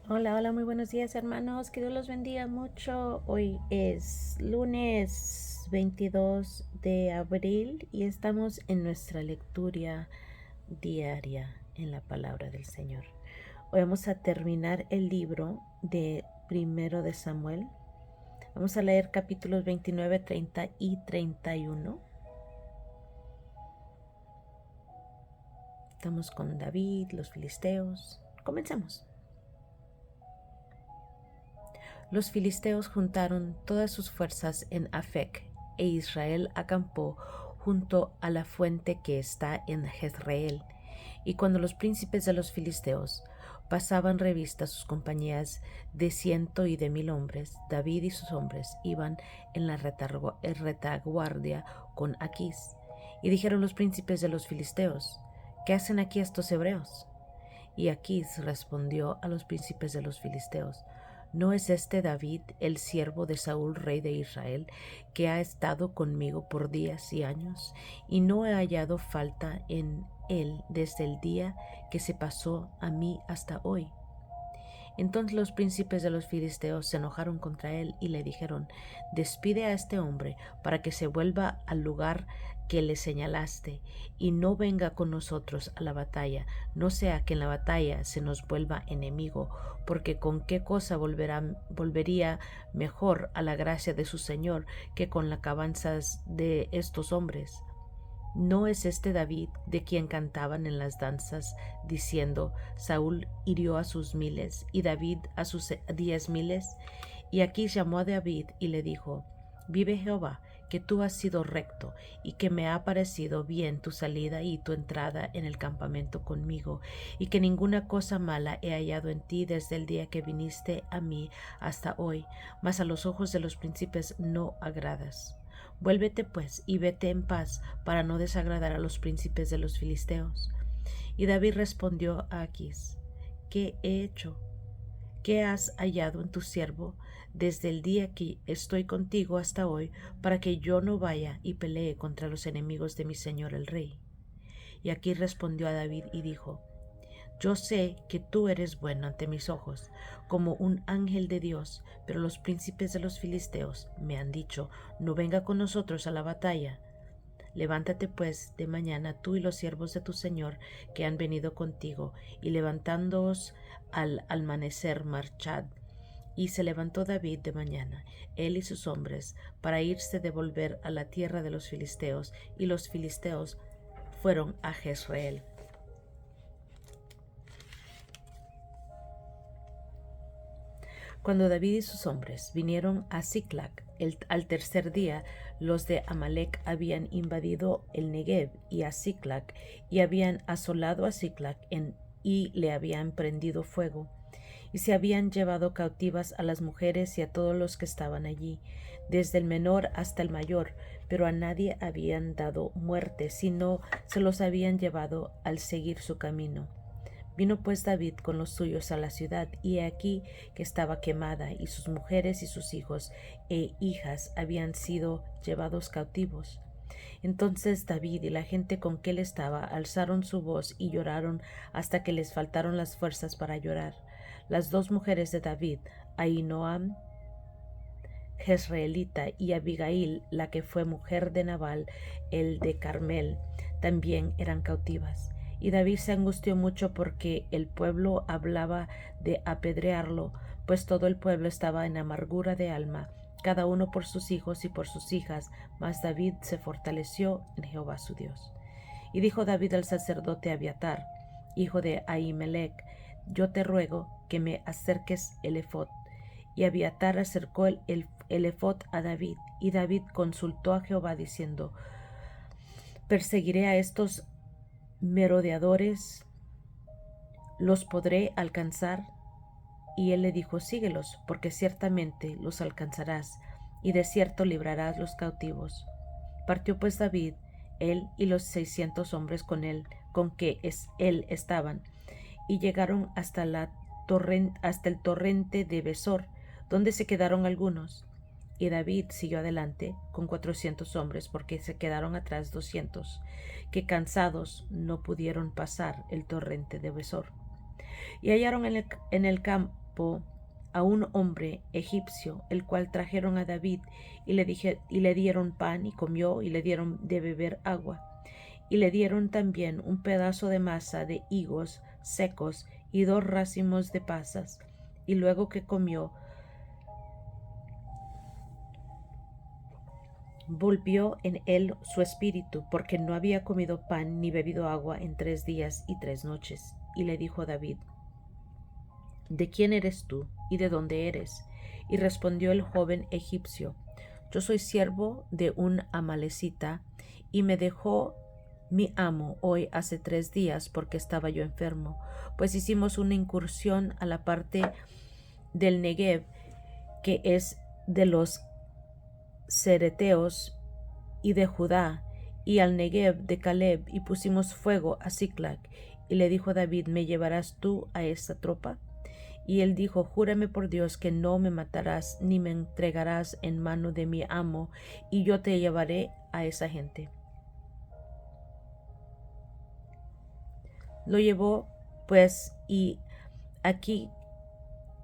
Hola, hola, muy buenos días hermanos, que Dios los bendiga mucho. Hoy es lunes 22 de abril y estamos en nuestra lectura diaria en la palabra del Señor. Hoy vamos a terminar el libro de Primero de Samuel. Vamos a leer capítulos 29, 30 y 31. Estamos con David, los filisteos. Comencemos. Los filisteos juntaron todas sus fuerzas en Afec, e Israel acampó junto a la fuente que está en Jezreel. Y cuando los príncipes de los filisteos pasaban revista a sus compañías de 100 y de 1000 hombres, David y sus hombres iban en la retaguardia con Aquís. Y dijeron los príncipes de los filisteos: ¿Qué hacen aquí estos hebreos? Y Aquís respondió a los príncipes de los filisteos: ¿No es este David, el siervo de Saúl, rey de Israel, que ha estado conmigo por días y años, y no he hallado falta en él desde el día que se pasó a mí hasta hoy? Entonces los príncipes de los filisteos se enojaron contra él y le dijeron: Despide a este hombre para que se vuelva al lugar que le señalaste y no venga con nosotros a la batalla, no sea que en la batalla se nos vuelva enemigo, porque con qué cosa volvería mejor a la gracia de su Señor que con las cabanzas de estos hombres. ¿No es este David de quien cantaban en las danzas, diciendo: Saúl hirió a sus miles y David a sus 10,000? Y aquí llamó a David y le dijo: Vive Jehová, que tú has sido recto, y que me ha parecido bien tu salida y tu entrada en el campamento conmigo, y que ninguna cosa mala he hallado en ti desde el día que viniste a mí hasta hoy, mas a los ojos de los príncipes no agradas. Vuélvete pues y vete en paz, para no desagradar a los príncipes de los filisteos. Y David respondió a Aquís: ¿Qué he hecho? ¿Qué has hallado en tu siervo desde el día que estoy contigo hasta hoy, para que yo no vaya y pelee contra los enemigos de mi señor el rey? Y Aquís respondió a David y dijo: Yo sé que tú eres bueno ante mis ojos, como un ángel de Dios, pero los príncipes de los filisteos me han dicho: No venga con nosotros a la batalla. Levántate pues de mañana tú y los siervos de tu señor que han venido contigo, y levantándoos al amanecer marchad. Y se levantó David de mañana, él y sus hombres, para irse de volver a la tierra de los filisteos, y los filisteos fueron a Jezreel. Cuando David y sus hombres vinieron a Siclag al tercer día, los de Amalec habían invadido el Negev y a Siclag, y habían asolado a Siclag y le habían prendido fuego, y se habían llevado cautivas a las mujeres y a todos los que estaban allí, desde el menor hasta el mayor, pero a nadie habían dado muerte, sino se los habían llevado al seguir su camino. Vino pues David con los suyos a la ciudad, y he aquí que estaba quemada, y sus mujeres y sus hijos e hijas habían sido llevados cautivos. Entonces David y la gente con que él estaba alzaron su voz y lloraron hasta que les faltaron las fuerzas para llorar. Las dos mujeres de David, Ahinoam Jezreelita, y Abigail, la que fue mujer de Nabal, el de Carmel, también eran cautivas. Y David se angustió mucho porque el pueblo hablaba de apedrearlo, pues todo el pueblo estaba en amargura de alma, cada uno por sus hijos y por sus hijas, mas David se fortaleció en Jehová su Dios. Y dijo David al sacerdote Abiatar, hijo de Ahimelech: Yo te ruego que me acerques el ephod. Y Abiatar acercó el ephod a David, y David consultó a Jehová diciendo: ¿Perseguiré a estos merodeadores? ¿Los podré alcanzar? Y él le dijo: Síguelos, porque ciertamente los alcanzarás, y de cierto librarás los cautivos. Partió pues David, él y los 600 hombres con que él estaban, y llegaron hasta el torrente de Besor, donde se quedaron algunos. Y David siguió adelante con 400 hombres, porque se quedaron atrás 200, que cansados no pudieron pasar el torrente de Besor. Y hallaron campo a un hombre egipcio, el cual trajeron a David, y le dieron pan, y comió, y le dieron de beber agua. Y le dieron también un pedazo de masa de higos secos y 2 racimos de pasas. Y luego que comió, volvió en él su espíritu, porque no había comido pan ni bebido agua en 3 días y 3 noches. Y le dijo David: ¿De quién eres tú y de dónde eres? Y respondió el joven egipcio: Yo soy siervo de un amalecita, y me dejó mi amo hoy hace 3 días porque estaba yo enfermo, pues hicimos una incursión a la parte del Negev, que es de los cereteos, y de Judá, y al Negev de Caleb, y pusimos fuego a Siclag. Y le dijo David: ¿Me llevarás tú a esta tropa? Y él dijo: Júrame por Dios que no me matarás ni me entregarás en mano de mi amo, y yo te llevaré a esa gente. Lo llevó pues, y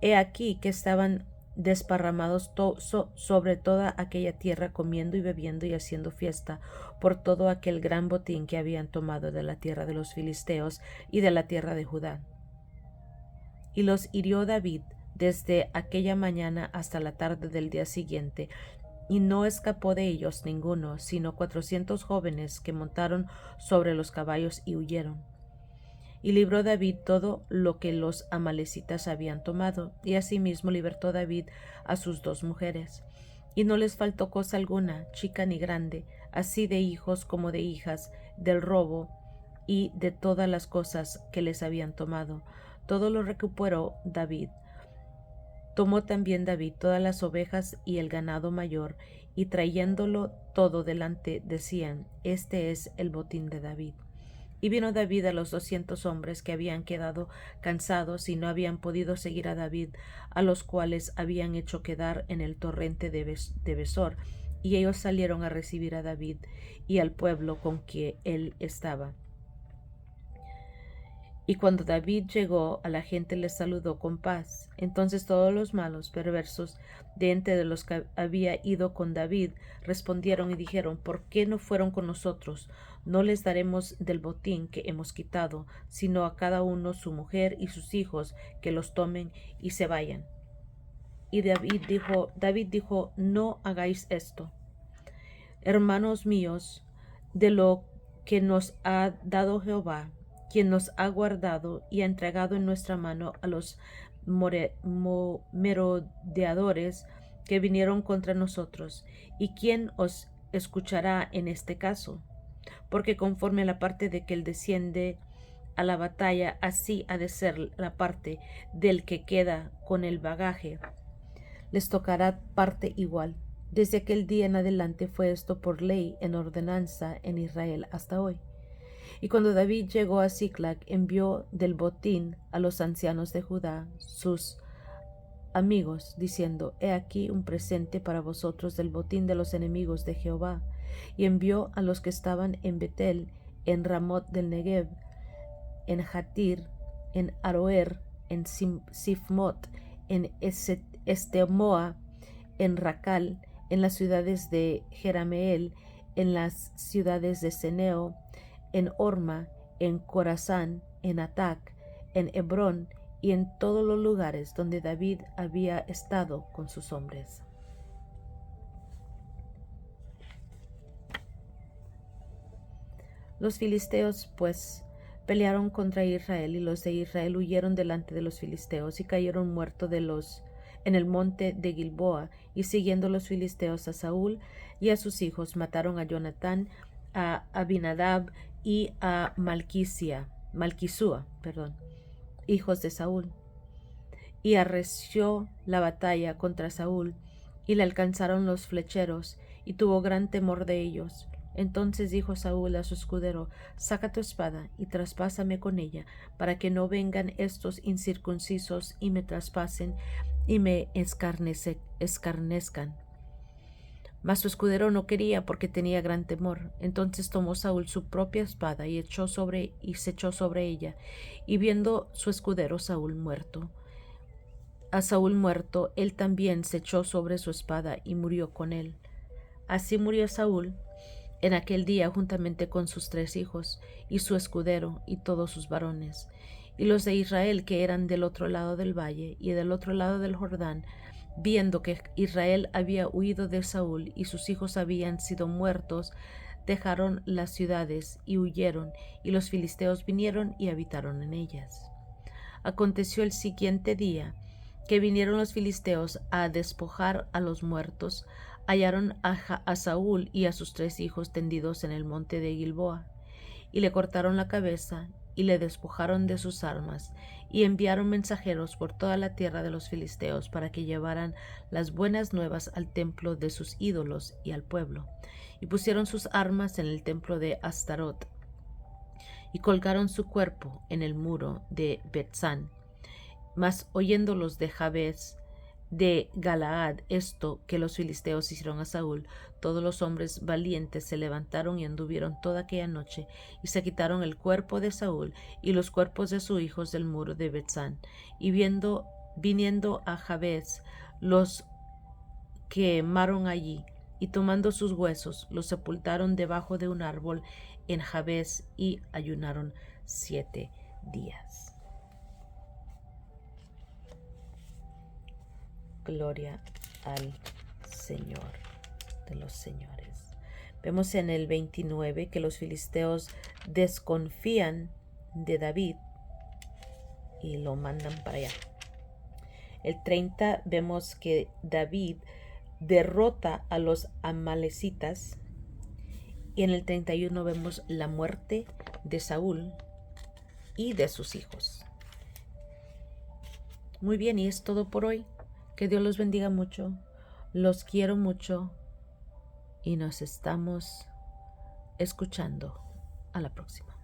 he aquí que estaban desparramados sobre toda aquella tierra, comiendo y bebiendo y haciendo fiesta por todo aquel gran botín que habían tomado de la tierra de los filisteos y de la tierra de Judá. Y los hirió David desde aquella mañana hasta la tarde del día siguiente, y no escapó de ellos ninguno, sino 400 jóvenes que montaron sobre los caballos y huyeron. Y libró David todo lo que los amalecitas habían tomado, y asimismo libertó David a sus 2 mujeres. Y no les faltó cosa alguna, chica ni grande, así de hijos como de hijas, del robo y de todas las cosas que les habían tomado. Todo lo recuperó David. Tomó también David todas las ovejas y el ganado mayor, y trayéndolo todo delante decían: Este es el botín de David. Y vino David a los 200 hombres que habían quedado cansados y no habían podido seguir a David, a los cuales habían hecho quedar en el torrente de Besor, y ellos salieron a recibir a David y al pueblo con que él estaba. Y cuando David llegó, a la gente les saludó con paz. Entonces todos los malos, perversos, de entre de los que había ido con David, respondieron y dijeron: ¿Por qué no fueron con nosotros? No les daremos del botín que hemos quitado, sino a cada uno su mujer y sus hijos, que los tomen y se vayan. Y David dijo: No hagáis esto, hermanos míos, de lo que nos ha dado Jehová, quien nos ha guardado y ha entregado en nuestra mano a los merodeadores que vinieron contra nosotros. ¿Y quién os escuchará en este caso? Porque conforme a la parte de que él desciende a la batalla, así ha de ser la parte del que queda con el bagaje. Les tocará parte igual. Desde aquel día en adelante fue esto por ley en ordenanza en Israel hasta hoy. Y cuando David llegó a Siclag, envió del botín a los ancianos de Judá, sus amigos, diciendo: He aquí un presente para vosotros del botín de los enemigos de Jehová. Y envió a los que estaban en Betel, en Ramot del Negev, en Jatir, en Aroer, en Sifmot, en Estemoa, en Racal, en las ciudades de Jerameel, en las ciudades de Seneo, en Orma, en Corazán, en Atac, en Hebrón y en todos los lugares donde David había estado con sus hombres. Los filisteos, pues, pelearon contra Israel, y los de Israel huyeron delante de los filisteos y cayeron muertos en el monte de Gilboa. Y siguiendo los filisteos a Saúl y a sus hijos, mataron a Jonatán, a Abinadab y a Malquisúa, hijos de Saúl. Y arreció la batalla contra Saúl, y le alcanzaron los flecheros, y tuvo gran temor de ellos. Entonces dijo Saúl a su escudero: Saca tu espada y traspásame con ella, para que no vengan estos incircuncisos y me traspasen y me escarnezcan. Mas su escudero no quería, porque tenía gran temor. Entonces tomó Saúl su propia espada y se echó sobre ella. Y viendo su escudero Saúl muerto, a Saúl muerto, él también se echó sobre su espada y murió con él. Así murió Saúl en aquel día juntamente con sus 3 hijos y su escudero y todos sus varones. Y los de Israel que eran del otro lado del valle y del otro lado del Jordán, viendo que Israel había huido de Saúl y sus hijos habían sido muertos, dejaron las ciudades y huyeron, y los filisteos vinieron y habitaron en ellas. Aconteció el siguiente día que vinieron los filisteos a despojar a los muertos, hallaron a Saúl y a sus 3 hijos tendidos en el monte de Gilboa, y le cortaron la cabeza y le despojaron de sus armas, y enviaron mensajeros por toda la tierra de los filisteos para que llevaran las buenas nuevas al templo de sus ídolos y al pueblo, y pusieron sus armas en el templo de Astarot, y colgaron su cuerpo en el muro de Betzán. Mas oyendo los de Jabes de Galaad esto que los filisteos hicieron a Saúl, todos los hombres valientes se levantaron y anduvieron toda aquella noche, y se quitaron el cuerpo de Saúl y los cuerpos de sus hijos del muro de Betzán. Y viniendo a Jabes, los quemaron allí, y tomando sus huesos, los sepultaron debajo de un árbol en Jabes, y ayunaron 7 días. Gloria al Señor de los señores. Vemos en el 29 que los filisteos desconfían de David y lo mandan para allá. El 30 vemos que David derrota a los amalecitas, y en el 31 vemos la muerte de Saúl y de sus hijos. Muy bien, y es todo por hoy. Que Dios los bendiga mucho. Los quiero mucho y nos estamos escuchando. A la próxima.